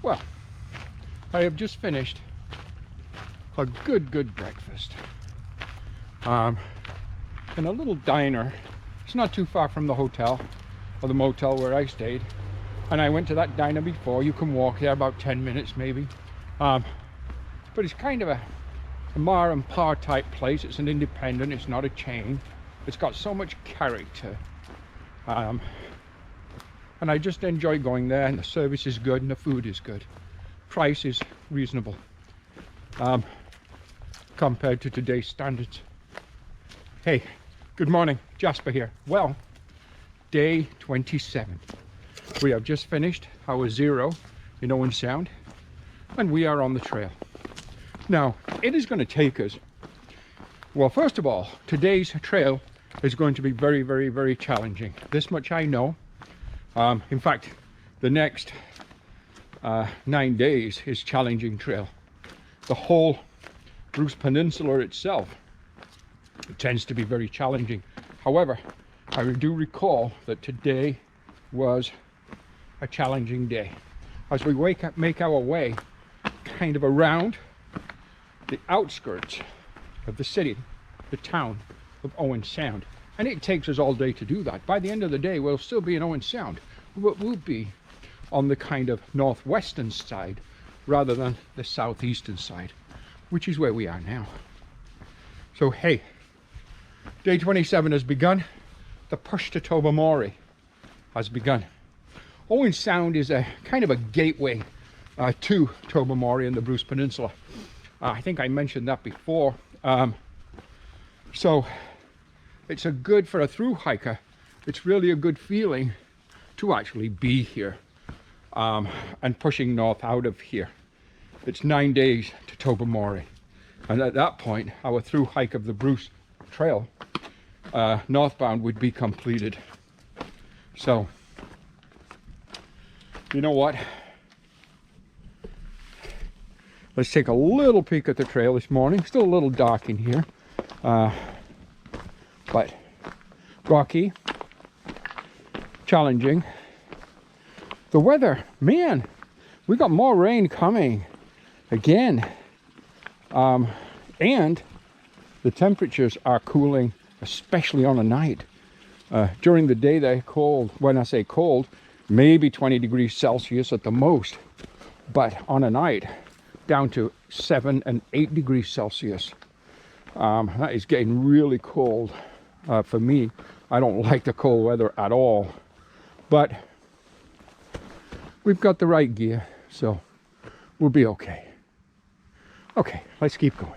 Well, I have just finished a good breakfast in a little diner. It's not too far from the hotel or the motel where I stayed, and I went to that diner before. You can walk there about 10 minutes maybe, but it's kind of a ma and pa type place. It's an independent, it's not a chain. It's got so much character, and I just enjoy going there, and the service is good and the food is good. Price is reasonable compared to today's standards. Hey, good morning, Jasper here. Well, day 27. We have just finished our 0 in OwenSound, and we are on the trail. Now, it is going to take us, well, first of all, today's trail is going to be very challenging. This much I know. In fact, the next 9 days is challenging trail. The whole Bruce Peninsula itself, it tends to be very challenging. However, I do recall that today was a challenging day as we make our way kind of around the outskirts of the city, the town of OwenSound, and it takes us all day to do that. By the end of the day, we'll still be in OwenSound, but we'll be on the kind of northwestern side rather than the southeastern side, which is where we are now. So hey, day 27 has begun. The push to Tobermory has begun. OwenSound is a kind of a gateway to Tobermory and the Bruce Peninsula. I think I mentioned that before. So it's a good, for a through hiker, it's really a good feeling to actually be here and pushing north out of here. It's 9 days to Tobermory, and at that point our through hike of the Bruce Trail northbound would be completed. So you know what, let's take a little peek at the trail this morning. Still a little dark in here, but rocky, challenging. The weather, man, we got more rain coming again, and the temperatures are cooling, especially on a night. During the day they're cold. When I say cold, maybe 20 degrees Celsius at the most, but on a night down to 7 and 8 degrees Celsius. That is getting really cold for me. I don't like the cold weather at all, but we've got the right gear, so we'll be okay. Okay, let's keep going.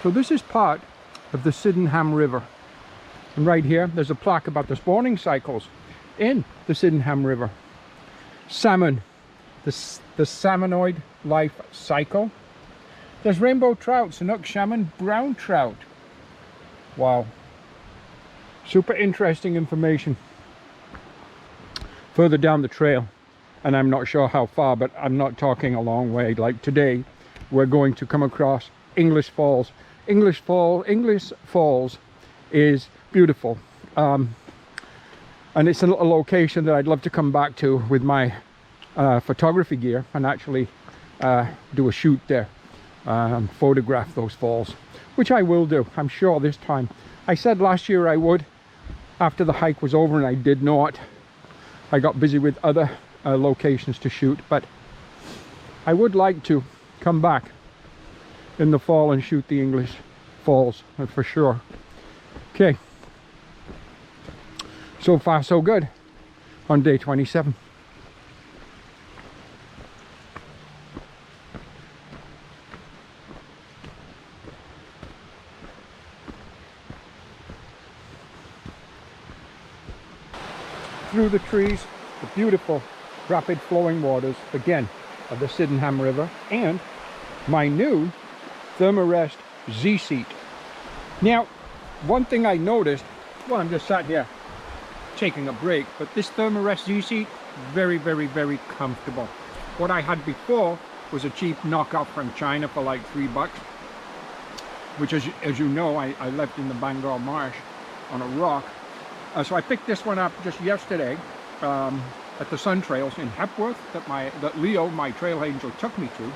So this is part of the Sydenham River, and right here there's a plaque about the spawning cycles in the Sydenham River. Salmon, the salmonoid life cycle. There's rainbow trout, Chinook salmon, brown trout. Wow, super interesting information. Further down the trail, and I'm not sure how far, but I'm not talking a long way. Like today, we're going to come across English Falls. English Falls is beautiful, and it's a location that I'd love to come back to with my photography gear and actually do a shoot there, photograph those falls, which I will do, I'm sure, this time. I said last year I would after the hike was over, and I did not. I got busy with other locations to shoot, but I would like to come back in the fall and shoot the English Falls for sure. Okay, so far so good on day 27. through the trees, the beautiful rapid flowing waters, again, of the Sydenham River, and my new Thermarest Z-Seat. Now, one thing I noticed, well, I'm just sat here taking a break, but this Thermarest Z-Seat, very, very, very comfortable. What I had before was a cheap knockoff from China for like $3, which as you know, I left in the Bangor Marsh on a rock. So I picked this one up just yesterday at the Sun Trails in Hepworth that Leo, my trail angel, took me to.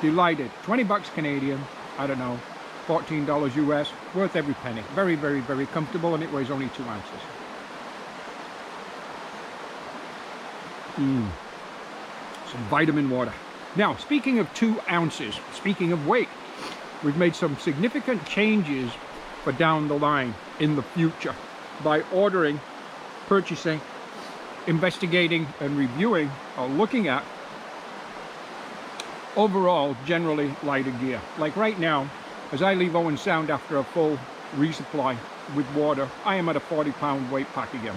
Delighted. 20 bucks Canadian, I don't know, $14 US, worth every penny. Very, very, very comfortable, and it weighs only 2 ounces. Some vitamin water. Now, speaking of 2 ounces, speaking of weight, we've made some significant changes for down the line in the future by ordering, purchasing, investigating, and reviewing, or looking at overall generally lighter gear. Like right now, as I leave OwenSound after a full resupply with water, I am at a 40-pound weight pack again.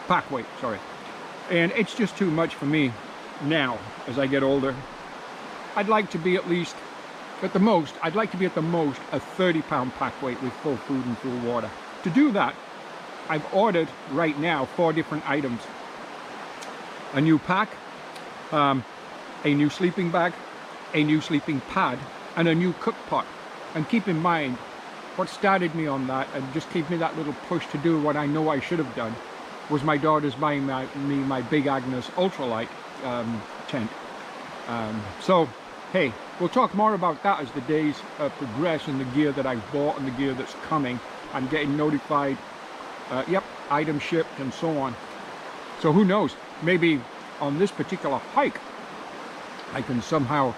Pack weight, sorry. And it's just too much for me now as I get older. I'd like to be at least, at the most, I'd like to be at the most a 30-pound pack weight with full food and full water. To do that, I've ordered right now 4 different items. A new pack, a new sleeping bag, a new sleeping pad, and a new cook pot. And keep in mind, what started me on that and just gave me that little push to do what I know I should have done was my daughter's buying me my Big Agnes ultralight tent. So, hey, we'll talk more about that as the days progress and the gear that I've bought and the gear that's coming. I'm getting notified, yep, item shipped and so on. So who knows, maybe on this particular hike, I can somehow,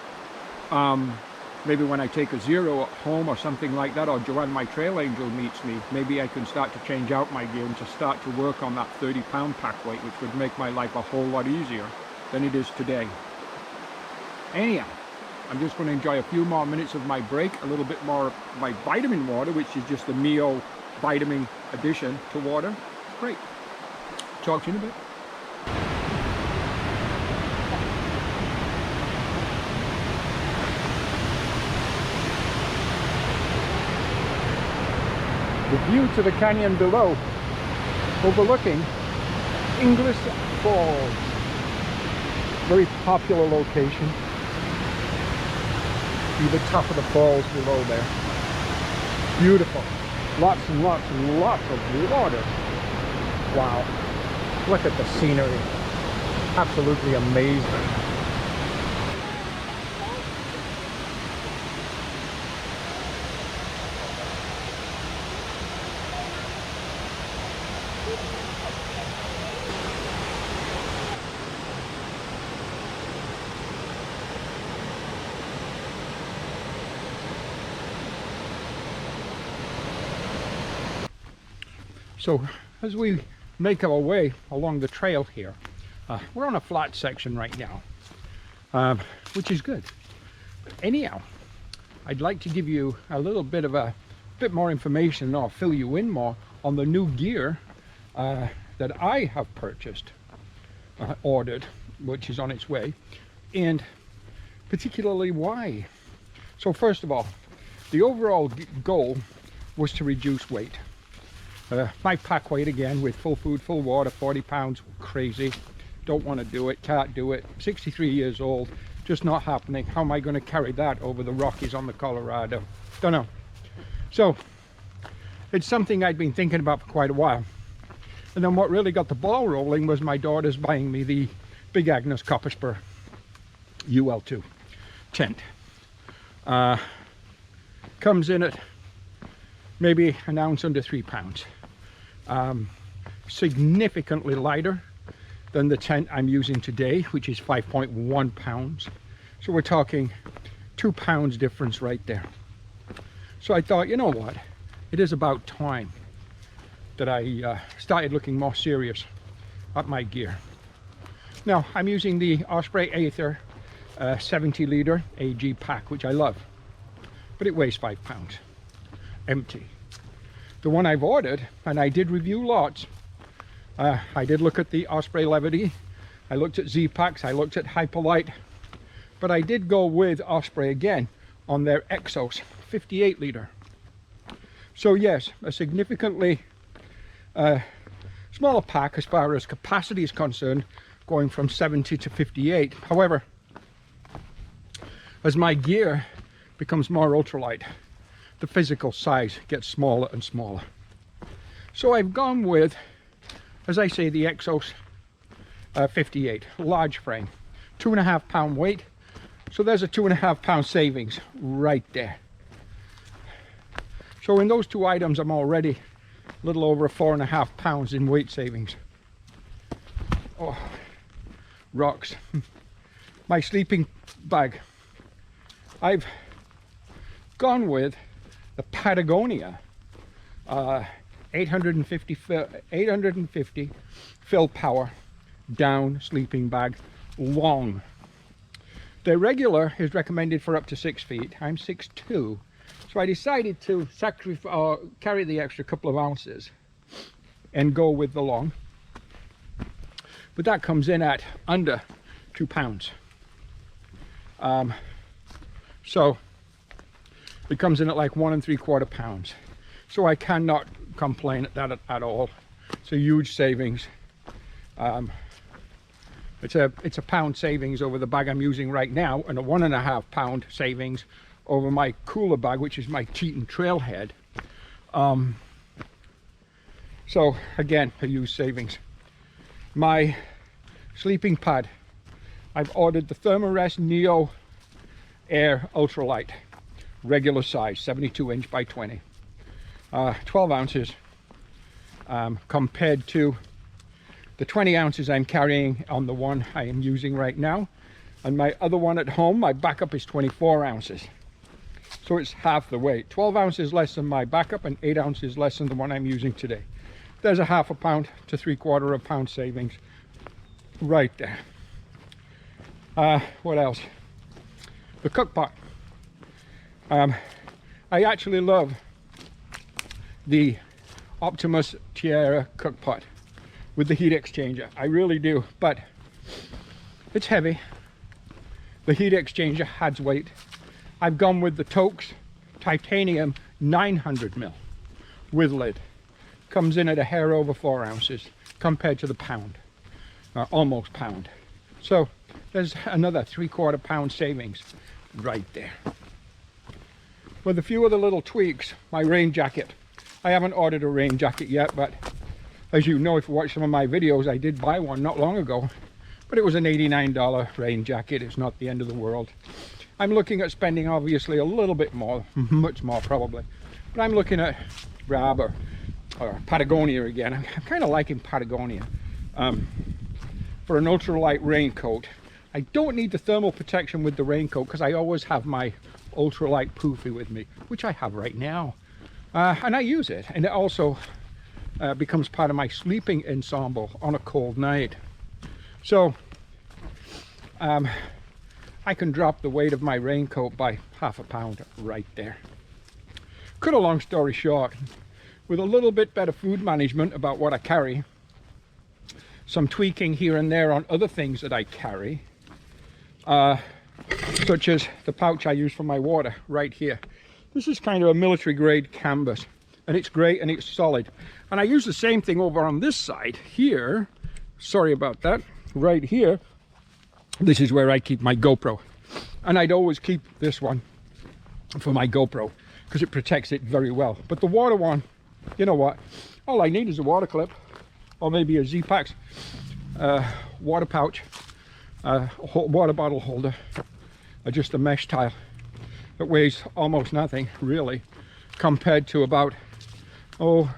maybe when I take a zero at home or something like that, or Joanne, my trail angel, meets me, maybe I can start to change out my gear and to start to work on that 30-pound pack weight, which would make my life a whole lot easier than it is today. Anyhow, I'm just going to enjoy a few more minutes of my break, a little bit more of my vitamin water, which is just the Mio vitamin addition to water. Great. Talk to you in a bit. The view to the canyon below, overlooking Inglis Falls. Very popular location. See the top of the falls below there. Beautiful. Lots and lots and lots of water. Wow. Look at the scenery. Absolutely amazing. So as we make our way along the trail here, we're on a flat section right now, which is good. But anyhow, I'd like to give you a little bit of a bit more information, or fill you in more on the new gear that I have purchased, ordered, which is on its way, and particularly why. So first of all, the overall goal was to reduce weight. My pack weight again with full food, full water, 40 pounds, crazy. Don't want to do it, can't do it. 63 years old, just not happening. How am I going to carry that over the Rockies on the Colorado? Don't know. So it's something I'd been thinking about for quite a while. And then what really got the ball rolling was my daughter's buying me the Big Agnes Copper Spur UL2 tent. Comes in at maybe an ounce under 3 pounds. Significantly lighter than the tent I'm using today, which is 5.1 pounds. So we're talking 2 pounds difference right there. So I thought, you know what, it is about time that I started looking more serious at my gear. Now I'm using the Osprey Aether 70 liter AG pack, which I love, but it weighs 5 pounds empty. the one I've ordered, and I did review lots. I did look at the Osprey Levity, I looked at Z-Packs, I looked at Hyperlight, but I did go with Osprey again on their Exos 58 liter. So yes, a significantly smaller pack as far as capacity is concerned, going from 70 to 58. However, as my gear becomes more ultralight, the physical size gets smaller and smaller. So I've gone with, as I say, the Exos 58, large frame, 2.5 pound weight. So there's a 2.5 pound savings right there. So in those two items, I'm already a little over 4.5 pounds in weight savings. Oh, rocks. My sleeping bag. I've gone with the Patagonia 850 fill power down sleeping bag, long. The regular is recommended for up to 6 feet. I'm 6'2", so I decided to carry the extra couple of ounces and go with the long. But that comes in at under 2 pounds. So it comes in at like 1 3/4 pounds. So I cannot complain at that at all. It's a huge savings. It's a pound savings over the bag I'm using right now, and a 1.5 pound savings over my cooler bag, which is my Cheatin' Trailhead. So again, a huge savings. My sleeping pad, I've ordered the Thermarest Neo Air Ultralight, regular size, 72" by 20, 12 ounces, compared to the 20 ounces I'm carrying on the one I am using right now. And my other one at home, my backup, is 24 ounces. So it's half the weight. 12 ounces less than my backup and 8 ounces less than the one I'm using today. There's a 1/2 pound to 3/4 pound savings right there. What else? The cook pot. I actually love the Optimus Tierra cook pot with the heat exchanger. I really do, but it's heavy. The heat exchanger adds weight. I've gone with the Tokes titanium 900 ml with lid. Comes in at a hair over 4 ounces compared to the pound, almost pound. So there's another 3/4 pound savings right there. With a few other little tweaks, my rain jacket. I haven't ordered a rain jacket yet, but as you know, if you watch some of my videos, I did buy one not long ago, but it was an $89 rain jacket. It's not the end of the world. I'm looking at spending obviously a little bit more, much more probably, but I'm looking at Rab or Patagonia again. I'm kind of liking Patagonia for an ultralight raincoat. I don't need the thermal protection with the raincoat because I always have my ultralight poofy with me, which I have right now, and I use it, and it also becomes part of my sleeping ensemble on a cold night. So I can drop the weight of my raincoat by 1/2 pound right there. Cut a long story short, with a little bit better food management about what I carry, some tweaking here and there on other things that I carry, such as the pouch I use for my water right here. This is kind of a military grade canvas, and it's great and it's solid. And I use the same thing over on this side here. Sorry about that. Right here, this is where I keep my GoPro, and I'd always keep this one for my GoPro because it protects it very well. But the water one, you know what, all I need is a water clip, or maybe a Z-Packs water pouch, water bottle holder, or just a mesh tile that weighs almost nothing really, compared to about,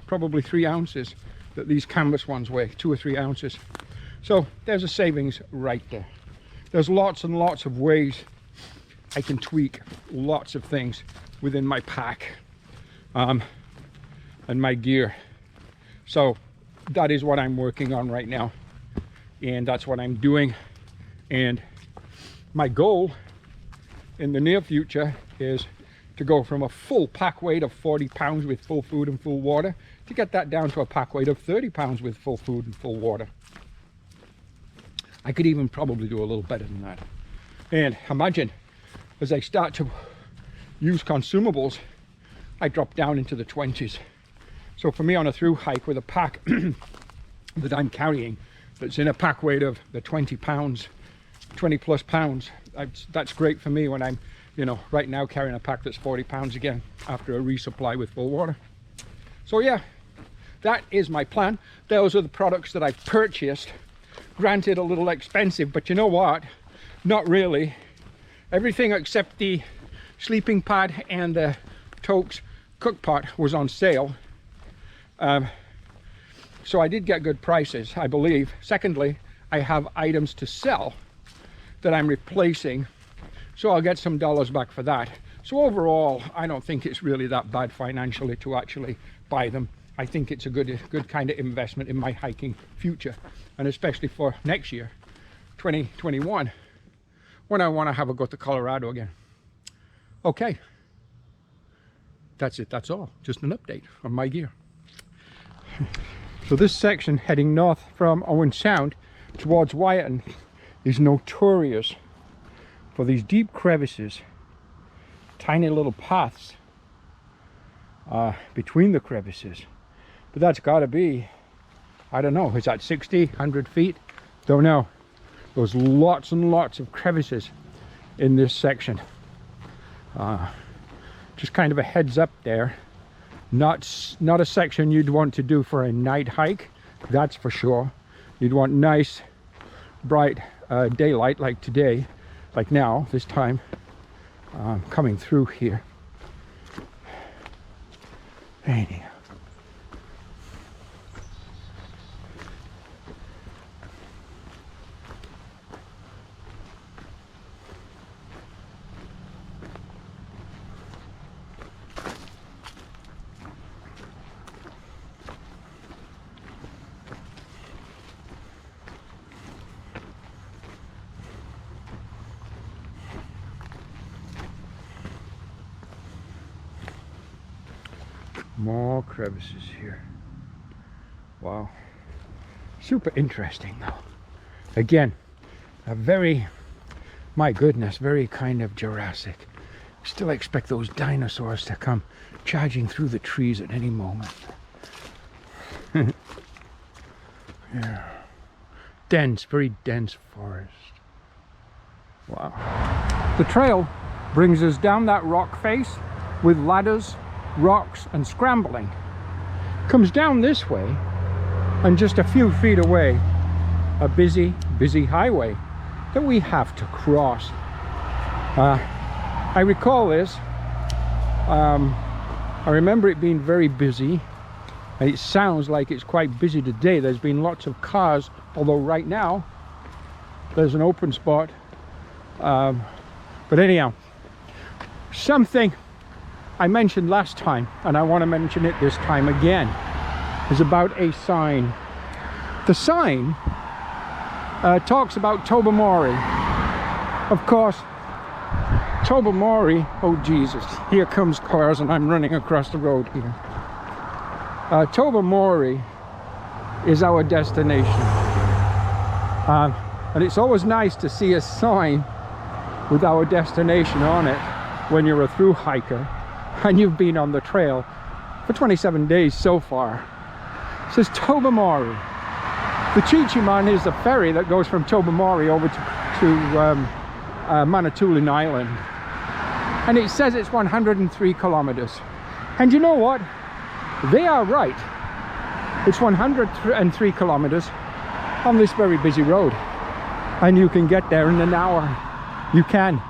probably 3 ounces that these canvas ones weigh, 2 or 3 ounces. So there's a savings right there. There's lots and lots of ways I can tweak lots of things within my pack and my gear. So that is what I'm working on right now, and that's what I'm doing. And my goal in the near future is to go from a full pack weight of 40 pounds with full food and full water to get that down to a pack weight of 30 pounds with full food and full water. I could even probably do a little better than that. And imagine, as I start to use consumables, I drop down into the 20s. So for me on a through hike with a pack that I'm carrying, that's in a pack weight of the 20 pounds, 20 plus pounds, that's great for me when I'm, you know, right now carrying a pack that's 40 pounds again after a resupply with full water. So yeah, that is my plan. Those are the products that I've purchased. Granted, a little expensive, but you know what? Not really. Everything except the sleeping pad and the Tokes cook pot was on sale. So I did get good prices, I believe. Secondly, I have items to sell that I'm replacing, so I'll get some dollars back for that. So overall, I don't think it's really that bad financially to actually buy them. I think it's a good kind of investment in my hiking future, and especially for next year, 2021, when I want to have a go to Colorado again. Okay, that's it. That's all. Just an update on my gear. So this section heading north from OwenSound towards Wyerton is notorious for these deep crevices, tiny little paths between the crevices. But that's got to be, I don't know, is that 60, 100 feet? Don't know. There's lots and lots of crevices in this section. Just kind of a heads up there. Not a section you'd want to do for a night hike, that's for sure. You'd want nice, bright daylight like today, like now, this time, coming through here. Anyhow. More crevices here. Wow. Super interesting though. Again, a very, my goodness, very kind of Jurassic. Still expect those dinosaurs to come charging through the trees at any moment. Yeah. Dense, very dense forest. Wow. The trail brings us down that rock face with ladders, rocks and scrambling. Comes down this way, and just a few feet away, a busy highway that we have to cross. I recall this. I remember it being very busy, and it sounds like it's quite busy today. There's been lots of cars, although right now there's an open spot. But anyhow, something I mentioned last time, and I want to mention it this time again, is about a sign. The sign talks about Tobermory. Of course, Tobermory, oh Jesus, here comes cars and I'm running across the road here. Tobermory is our destination. And it's always nice to see a sign with our destination on it when you're a through hiker and you've been on the trail for 27 days so far. It says Tobermory. The Chi-Chi-Man is the ferry that goes from Tobermory over to Manitoulin Island. And it says it's 103 kilometers. And you know what? They are right. It's 103 kilometers on this very busy road. And you can get there in an hour. You can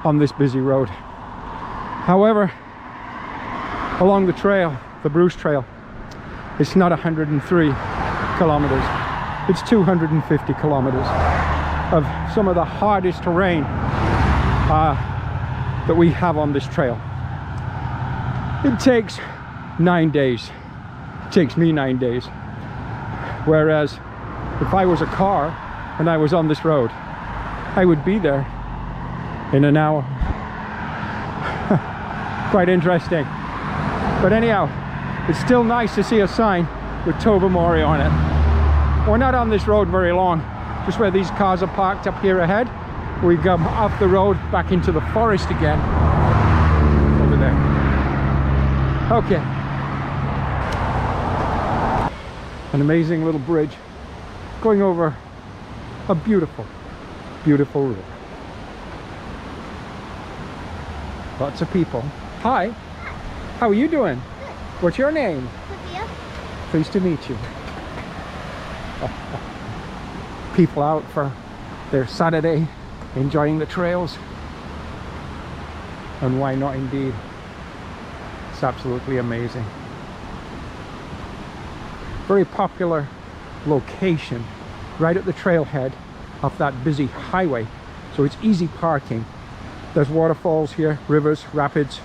on this busy road. However, along the trail, the Bruce Trail, it's not 103 kilometers. It's 250 kilometers of some of the hardest terrain that we have on this trail. It takes 9 days. It takes me 9 days. Whereas if I was a car and I was on this road, I would be there in an hour. Quite interesting. But anyhow, it's still nice to see a sign with Tobermory on it. We're not on this road very long, just where these cars are parked up here ahead. We go off the road back into the forest again. Over there. Okay. An amazing little bridge going over a beautiful, beautiful river. Lots of people. Hi. How are you doing? Good. What's your name? Sophia. Pleased to meet you. People out for their Saturday, enjoying the trails. And why not indeed? It's absolutely amazing. Very popular location right at the trailhead of that busy highway, so it's easy parking. There's waterfalls here, rivers, rapids,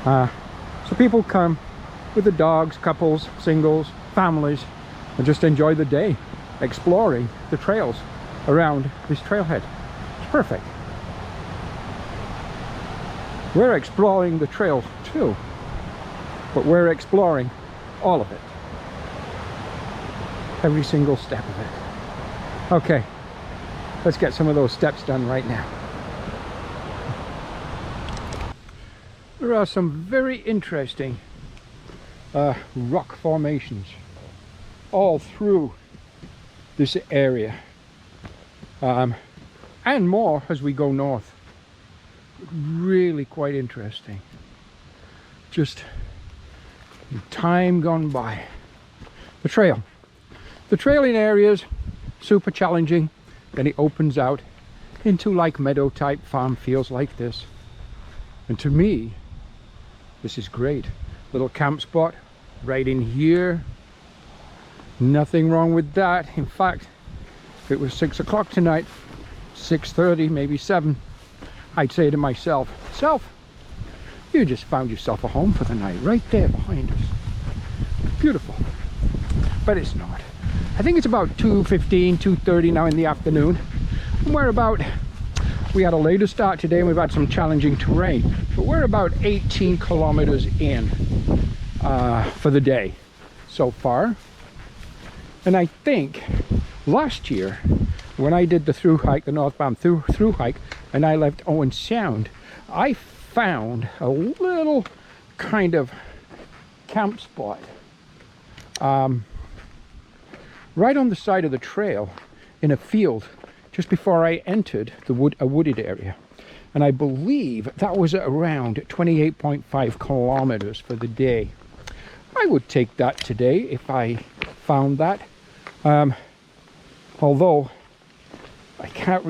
so people come with the dogs, couples, singles, families, and just enjoy the day exploring the trails around this trailhead. It's perfect. We're exploring the trail too, but we're exploring all of it. Every single step of it. Okay, let's get some of those steps done right now. There are some very interesting rock formations all through this area, and more as we go north. Really quite interesting. Just time gone by. The trailing area is super challenging, then it opens out into like meadow type farm fields like this, and to me this is great. Little camp spot right in here. Nothing wrong with that. In fact, if it was 6 o'clock tonight, 6:30, maybe 7, I'd say to myself, you just found yourself a home for the night right there behind us. Beautiful. But it's not. I think it's about 2:15, 2:30 now in the afternoon. And we had a later start today and we've had some challenging terrain, but we're about 18 kilometers in for the day so far. And I think last year when I did the through hike, the northbound through hike, and I left OwenSound, I found a little kind of camp spot right on the side of the trail in a field just before I entered a wooded area, and I believe that was at around 28.5 kilometers for the day. I would take that today if I found that, although I can't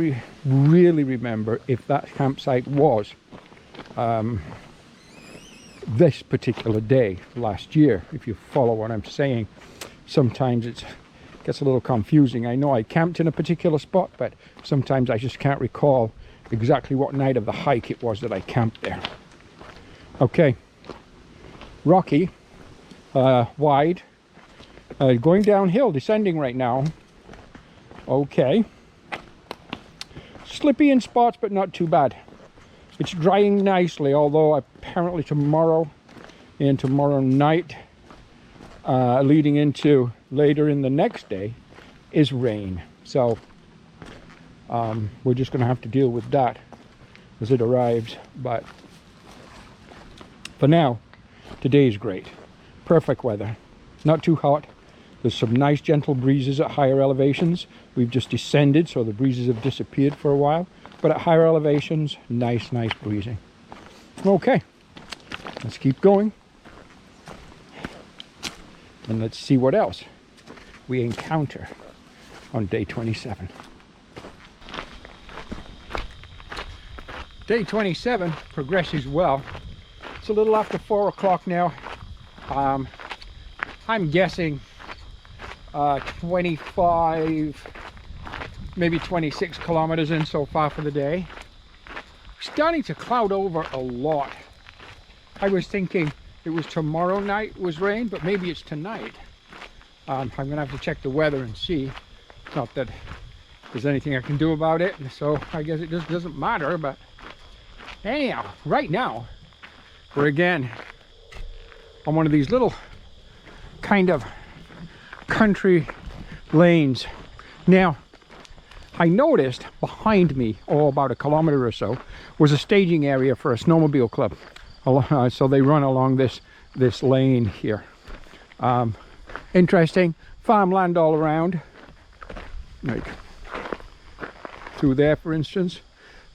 really remember if that campsite was this particular day last year. If you follow what I'm saying, sometimes it gets a little confusing. I know I camped in a particular spot, but sometimes I just can't recall exactly what night of the hike it was that I camped there. Okay, rocky, wide, going downhill, descending right now. Okay, slippy in spots, but not too bad. It's drying nicely, although apparently tomorrow and tomorrow night, leading into later in the next day, is rain. So we're just going to have to deal with that as it arrives. But for now, today is great. Perfect weather. Not too hot. There's some nice gentle breezes at higher elevations. We've just descended, so the breezes have disappeared for a while. But at higher elevations, nice breezing. Okay, let's keep going. And let's see what else we encounter on day 27. Day 27 progresses well. It's a little after 4 o'clock now. I'm guessing 25, maybe 26 kilometers in so far for the day. Starting to cloud over a lot. I was thinking it was tomorrow night was rain, but maybe it's tonight. I'm gonna have to check the weather and see. Not that there's anything I can do about it, so I guess it just doesn't matter. But anyhow, right now We're again on one of these little kind of country lanes. Now, I noticed behind me, about a kilometer or so, was a staging area for a snowmobile club. So they run along this lane here. Interesting, farmland all around, like through there, for instance.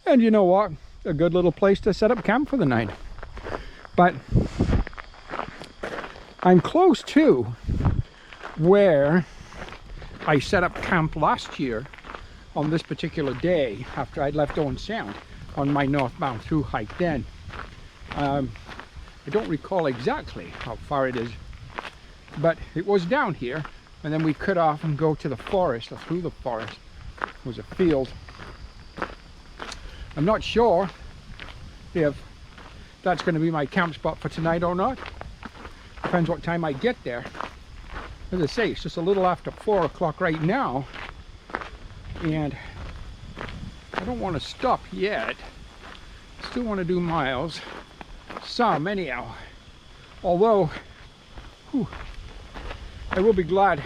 And you know what? A good little place to set up camp for the night. But I'm close to where I set up camp last year on this particular day after I'd left OwenSound on my northbound through hike then. I don't recall exactly how far it is, but it was down here, and then we cut off and go to the forest, or through the forest. It was a field. I'm not sure if that's going to be my camp spot for tonight or not. Depends what time I get there. As I say, it's just a little after 4 o'clock right now, and I don't want to stop yet. Still want to do miles, some anyhow. Although, I will be glad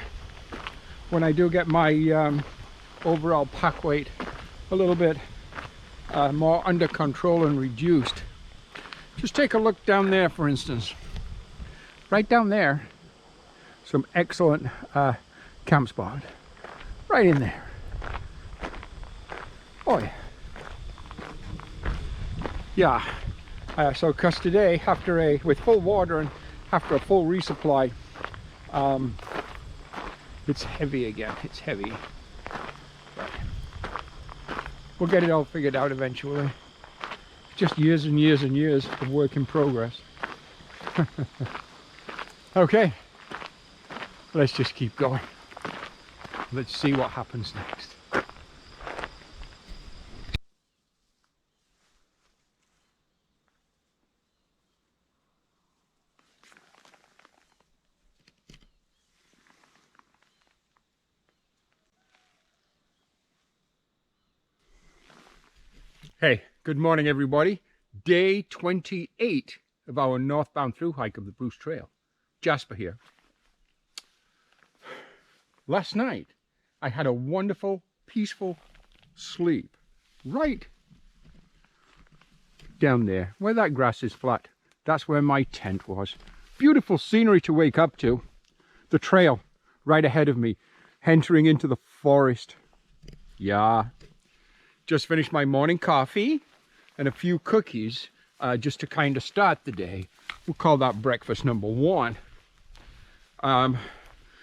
when I do get my overall pack weight a little bit more under control and reduced. Just take a look down there, for instance. Right down there, some excellent camp spot. Right in there. Oh yeah. So because today, with full water and after a full resupply, it's heavy again. It's heavy. But we'll get it all figured out eventually. Just years and years and years of work in progress. Okay, let's just keep going. Let's see what happens next. Hey, good morning everybody. Day 28 of our northbound through hike of the Bruce Trail. Jasper here. Last night I had a wonderful, peaceful sleep right down there where that grass is flat. That's where my tent was. Beautiful scenery to wake up to. The trail right ahead of me, entering into the forest. Yeah. Just finished my morning coffee and a few cookies just to kind of start the day. We'll call that breakfast number one.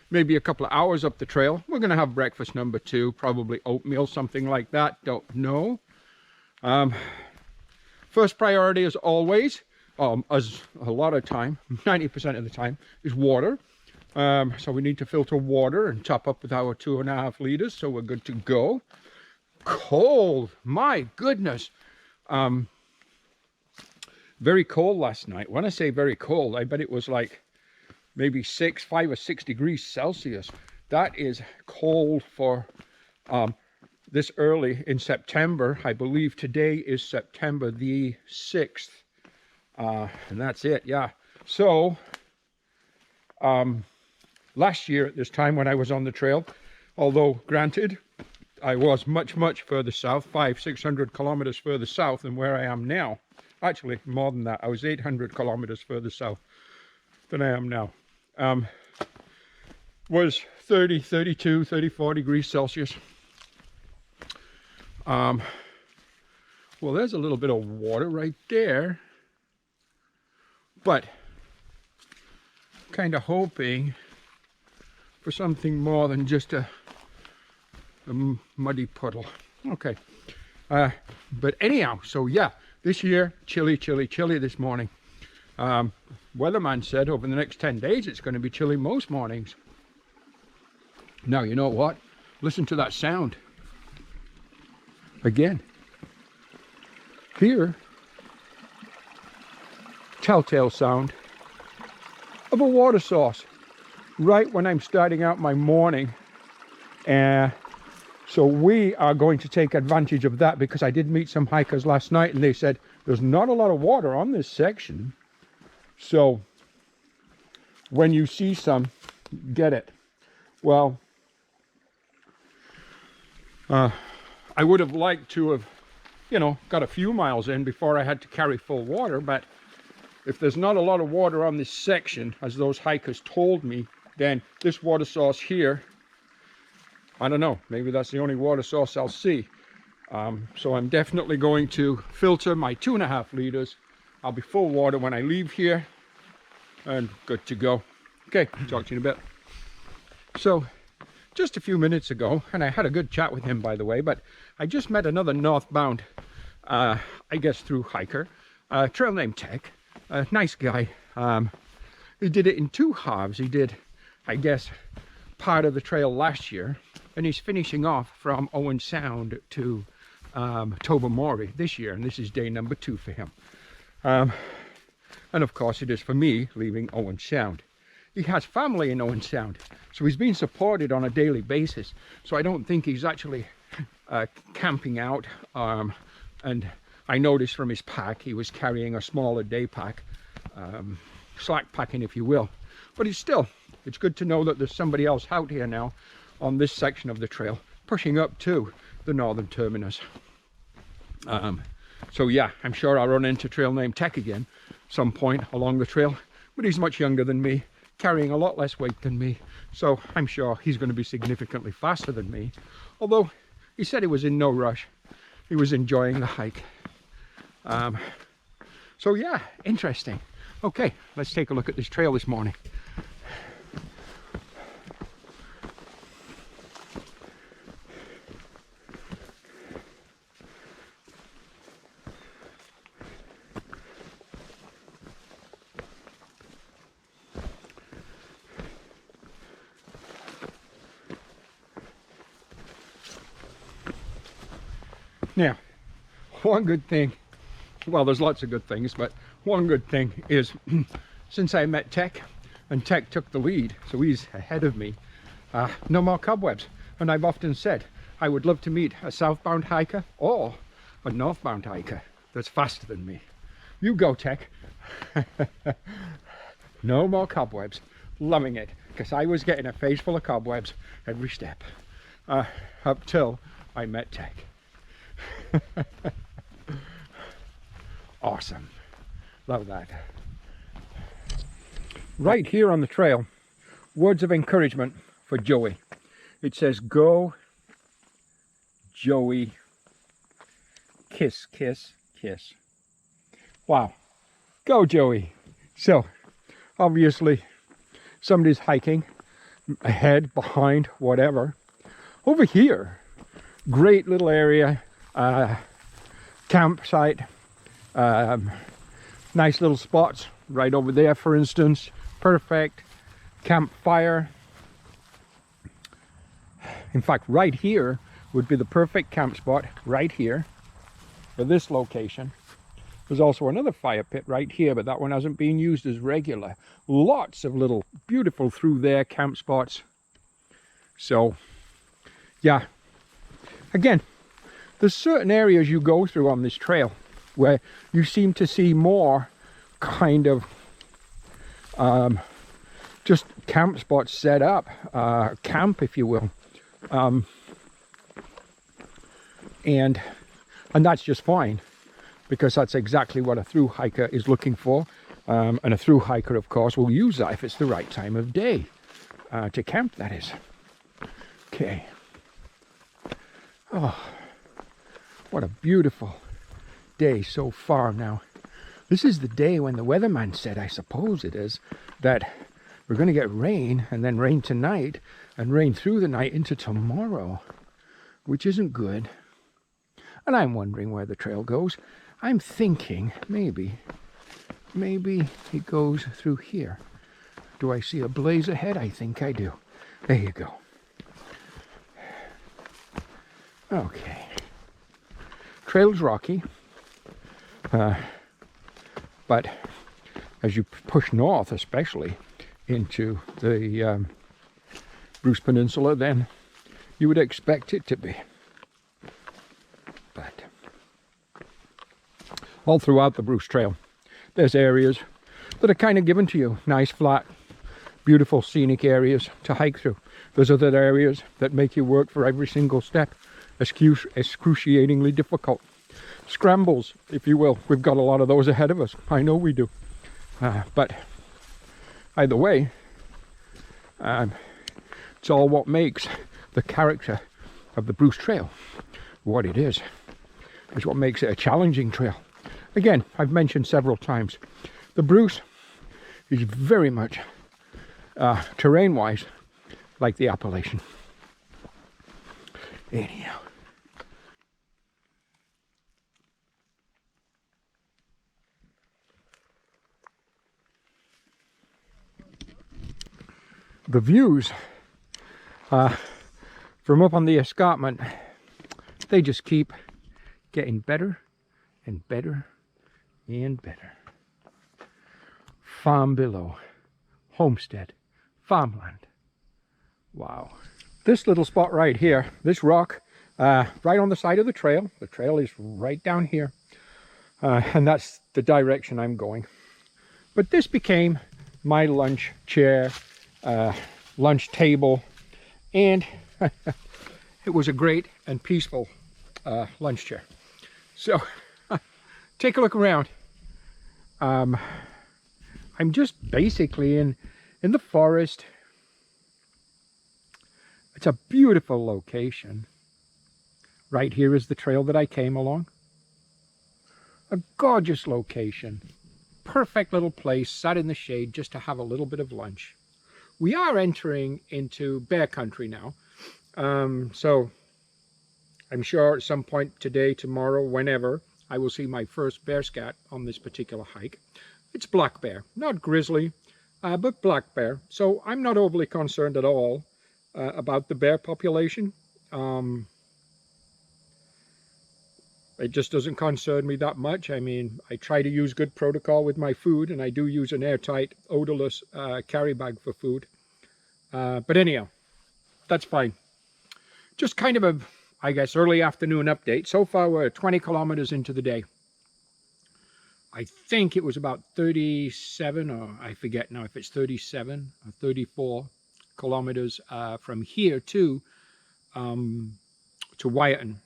Maybe a couple of hours up the trail, we're going to have breakfast number two, probably oatmeal, something like that. Don't know. First priority, as always, as a lot of time, 90% of the time, is water. So we need to filter water and top up with our 2.5 liters, so we're good to go. Cold, my goodness. Very cold last night. When I say very cold, I bet it was like maybe 5 or 6 degrees Celsius. That is cold for this early in September. I believe today is September the 6th. And that's it, yeah. So, last year at this time when I was on the trail, although granted, I was much, much further south, 500-600 kilometers further south than where I am now. Actually, more than that. I was 800 kilometers further south than I am now. Was 30, 32, 34 degrees Celsius. Well, there's a little bit of water right there. But kind of hoping for something more than just a muddy puddle. Okay. But anyhow, so yeah, this year, chilly, chilly, chilly this morning. Weatherman said over the next 10 days it's going to be chilly most mornings. Now, you know what? Listen to that sound. Again. Here, telltale sound of a water source right when I'm starting out my morning. So we are going to take advantage of that, because I did meet some hikers last night and they said there's not a lot of water on this section. So when you see some, get it. Well, I would have liked to have, you know, got a few miles in before I had to carry full water, but if there's not a lot of water on this section, as those hikers told me, then this water source here, I don't know, maybe that's the only water source I'll see. So I'm definitely going to filter my 2.5 liters. I'll be full water when I leave here and good to go. Okay, talk to you in a bit. So just a few minutes ago, and I had a good chat with him, by the way, but I just met another northbound, I guess through hiker, trail name Tech, a nice guy. He did it in 2 halves. He did, I guess, part of the trail last year, and he's finishing off from OwenSound to Tobermory this year, and this is day number 2 for him. And of course it is for me leaving OwenSound. He has family in OwenSound, so he's being supported on a daily basis. So I don't think he's actually camping out. And I noticed from his pack, he was carrying a smaller day pack, slack packing if you will. But it's good to know that there's somebody else out here now on this section of the trail, pushing up to the northern terminus. So yeah, I'm sure I'll run into trail name Tech again some point along the trail, but he's much younger than me, carrying a lot less weight than me, so I'm sure he's going to be significantly faster than me, although he said he was in no rush. He was enjoying the hike. So yeah, interesting. Okay, let's take a look at this trail this morning. Now, one good thing, well, there's lots of good things, but one good thing is since I met Tech, and Tech took the lead, so he's ahead of me, no more cobwebs. And I've often said I would love to meet a southbound hiker or a northbound hiker that's faster than me. You go, Tech. No more cobwebs. Loving it, because I was getting a face full of cobwebs every step, up till I met Tech. Awesome. Love that. Right here on the trail, words of encouragement for Joey. It says, go Joey, kiss, kiss, kiss. Wow. Go Joey. So obviously somebody's hiking ahead, behind, whatever. Over here, great little area, campsite, nice little spots right over there, for instance. Perfect campfire. In fact, right here would be the perfect camp spot, right here for this location. There's also another fire pit right here, but that one hasn't been used as regular. Lots of little beautiful through there camp spots. So yeah, again, there's certain areas you go through on this trail where you seem to see more kind of just camp spots set up, camp if you will, and that's just fine, because that's exactly what a through hiker is looking for, and a through hiker of course will use that if it's the right time of day to camp, that is. Okay. Oh, what a beautiful day so far. Now, this is the day when the weatherman said, I suppose it is, that we're going to get rain, and then rain tonight, and rain through the night into tomorrow, which isn't good. And I'm wondering where the trail goes. I'm thinking maybe it goes through here. Do I see a blaze ahead? I think I do. There you go. Okay. Trail's rocky, but as you push north, especially into the Bruce Peninsula, then you would expect it to be. But all throughout the Bruce Trail, there's areas that are kind of given to you. Nice, flat, beautiful, scenic areas to hike through. There's other areas that make you work for every single step. Excruciatingly difficult. Scrambles, if you will. We've got a lot of those ahead of us. I know we do. But either way, it's all what makes the character of the Bruce Trail what it is. It's what makes it a challenging trail. Again, I've mentioned several times, the Bruce is very much terrain-wise like the Appalachian. Anyhow. The views from up on the escarpment, they just keep getting better and better and better. Farm below, homestead, farmland. Wow. This little spot right here, this rock, right on the side of the trail is right down here, and that's the direction I'm going. But this became my lunch chair, lunch table, and it was a great and peaceful lunch chair. So take a look around. I'm just basically in the forest. It's a beautiful location. Right here is the trail that I came along. A gorgeous location. Perfect little place, sat in the shade just to have a little bit of lunch. We are entering into bear country now. So I'm sure at some point today, tomorrow, whenever, I will see my first bear scat on this particular hike. It's black bear, not grizzly, but black bear. So I'm not overly concerned at all about the bear population. It just doesn't concern me that much. I mean, I try to use good protocol with my food, and I do use an airtight, odorless carry bag for food. But anyhow, that's fine. Just kind of a, I guess, early afternoon update. So far, we're 20 kilometers into the day. I think it was about 37, or I forget now if it's 37 or 34 kilometers from here to Wyerton.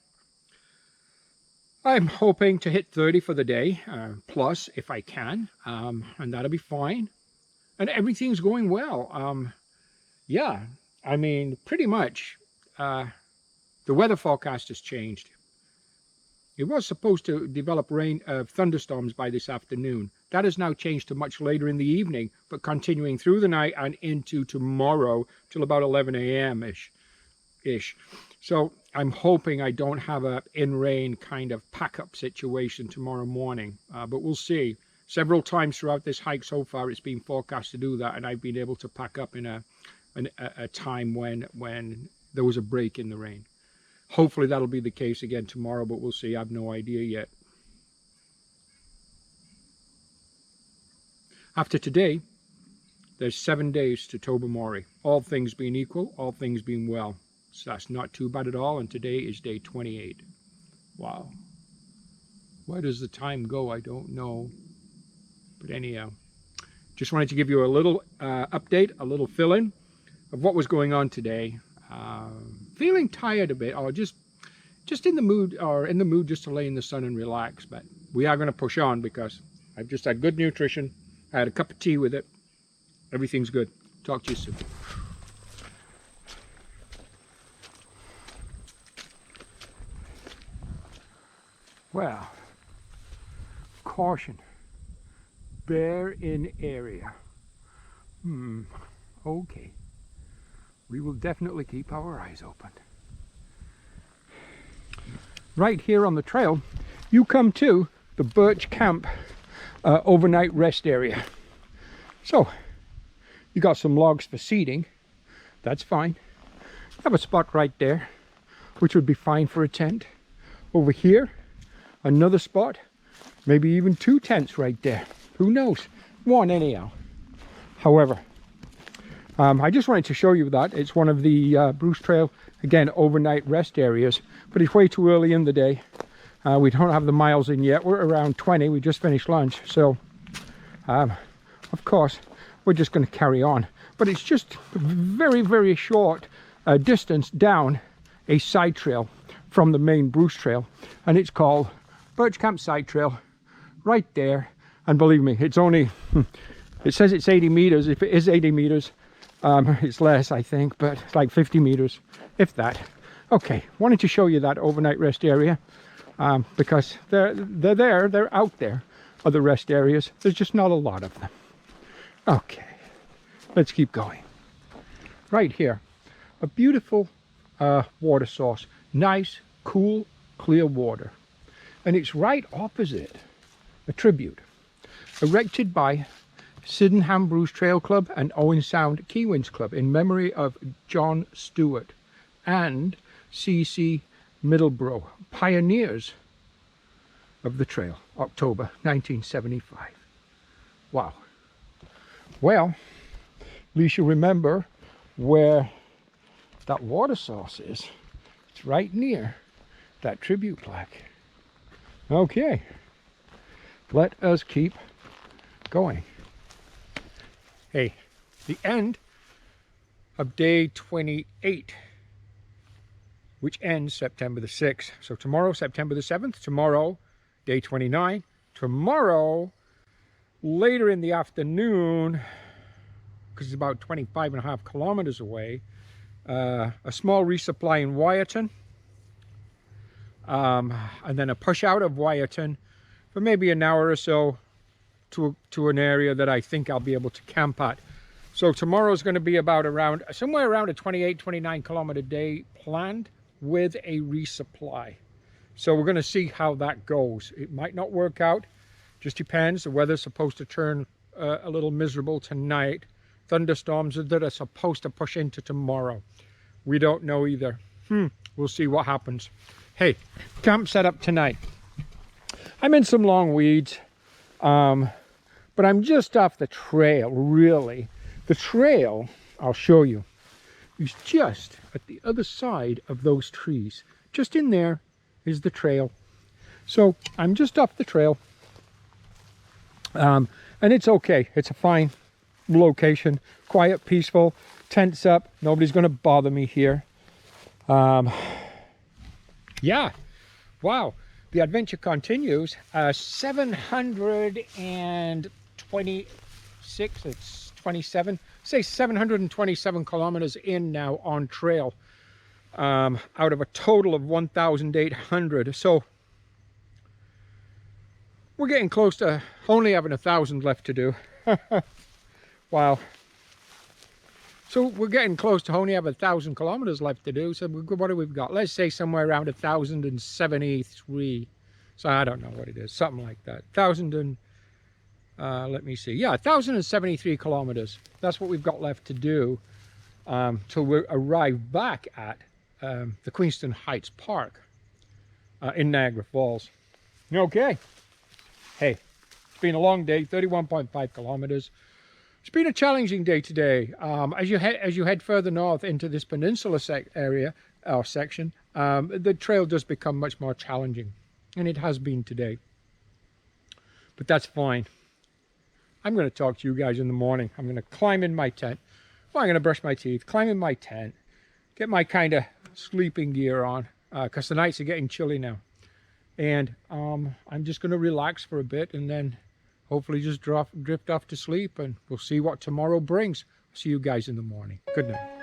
I'm hoping to hit 30 for the day, plus if I can, and that'll be fine. And everything's going well. Yeah, I mean, pretty much the weather forecast has changed. It was supposed to develop rain, thunderstorms by this afternoon. That has now changed to much later in the evening, but continuing through the night and into tomorrow till about 11 a.m.-ish. So I'm hoping I don't have a in-rain kind of pack-up situation tomorrow morning, but we'll see. Several times throughout this hike so far, it's been forecast to do that, and I've been able to pack up in a time when there was a break in the rain. Hopefully that'll be the case again tomorrow, but we'll see. I have no idea yet. After today, there's 7 days to Tobermory. All things being equal, all things being well. So that's not too bad at all, and today is day 28. Wow. Where does the time go? I don't know. But anyhow, just wanted to give you a little update, a little fill-in of what was going on today. Feeling tired a bit, or just in the mood, just to lay in the sun and relax. But we are going to push on because I've just had good nutrition. I had a cup of tea with it. Everything's good. Talk to you soon. Well, caution, bear in area. Okay. We will definitely keep our eyes open. Right here on the trail, you come to the Birch Camp overnight rest area. So, you got some logs for seating. That's fine. You have a spot right there, which would be fine for a tent. Over here, another spot, maybe even 2 tents right there. Who knows? One anyhow. However, I just wanted to show you that. It's one of the Bruce Trail, again, overnight rest areas, but it's way too early in the day. We don't have the miles in yet. We're around 20. We just finished lunch. So of course, we're just going to carry on. But it's just very, very short distance down a side trail from the main Bruce Trail, and it's called Birch Camp Side Trail, right there. And believe me, it's only, it says it's 80 meters. If it is 80 meters, it's less, I think, but it's like 50 meters, if that. Okay, wanted to show you that overnight rest area, because they're out there, other rest areas. There's just not a lot of them. Okay, let's keep going. Right here, a beautiful water source. Nice, cool, clear water. And it's right opposite a tribute erected by Sydenham Bruce Trail Club and OwenSound Keywinds Club in memory of John Stewart and C.C. Middlebrough, pioneers of the trail, October 1975. Wow. Well, at least you remember where that water source is. It's right near that tribute plaque. Okay, let us keep going. Hey, the end of day 28, which ends September the 6th. So tomorrow, September the 7th, tomorrow, day 29. Tomorrow, later in the afternoon, because it's about 25.5 kilometers away, a small resupply in Wyerton, and then a push out of Wyerton for maybe an hour or so to an area that I think I'll be able to camp at. So tomorrow's going to be about somewhere around a 28-29 kilometer day planned with a resupply. So we're going to see how that goes. It might not work out, just depends. The weather's supposed to turn a little miserable tonight. Thunderstorms that are supposed to push into tomorrow. We don't know either. We'll see what happens. Hey, camp set up tonight. I'm in some long weeds, but I'm just off the trail, really. The trail, I'll show you, is just at the other side of those trees. Just in there is the trail. So I'm just off the trail, and it's okay. It's a fine location, quiet, peaceful, tents up. Nobody's going to bother me here. Yeah, wow, the adventure continues. 726, it's 27, say 727 kilometers in now on trail, out of a total of 1,800. So we're getting close to only having 1,000 left to do. Wow. So we're getting close to only have 1,000 kilometers left to do. So what do we've got? Let's say somewhere around 1,073. So I don't know what it is, something like that. Let me see. Yeah, 1,073 kilometers. That's what we've got left to do till we arrive back at the Queenston Heights Park in Niagara Falls. Okay. Hey, it's been a long day, 31.5 kilometers. It's been a challenging day today. As you head further north into this peninsula section, the trail does become much more challenging, and it has been today. But that's fine. I'm going to talk to you guys in the morning. I'm going to climb in my tent. Well, I'm going to brush my teeth, climb in my tent, get my kind of sleeping gear on, because the nights are getting chilly now. And I'm just going to relax for a bit, and then hopefully just drift off to sleep, and we'll see what tomorrow brings. See you guys in the morning. Good night.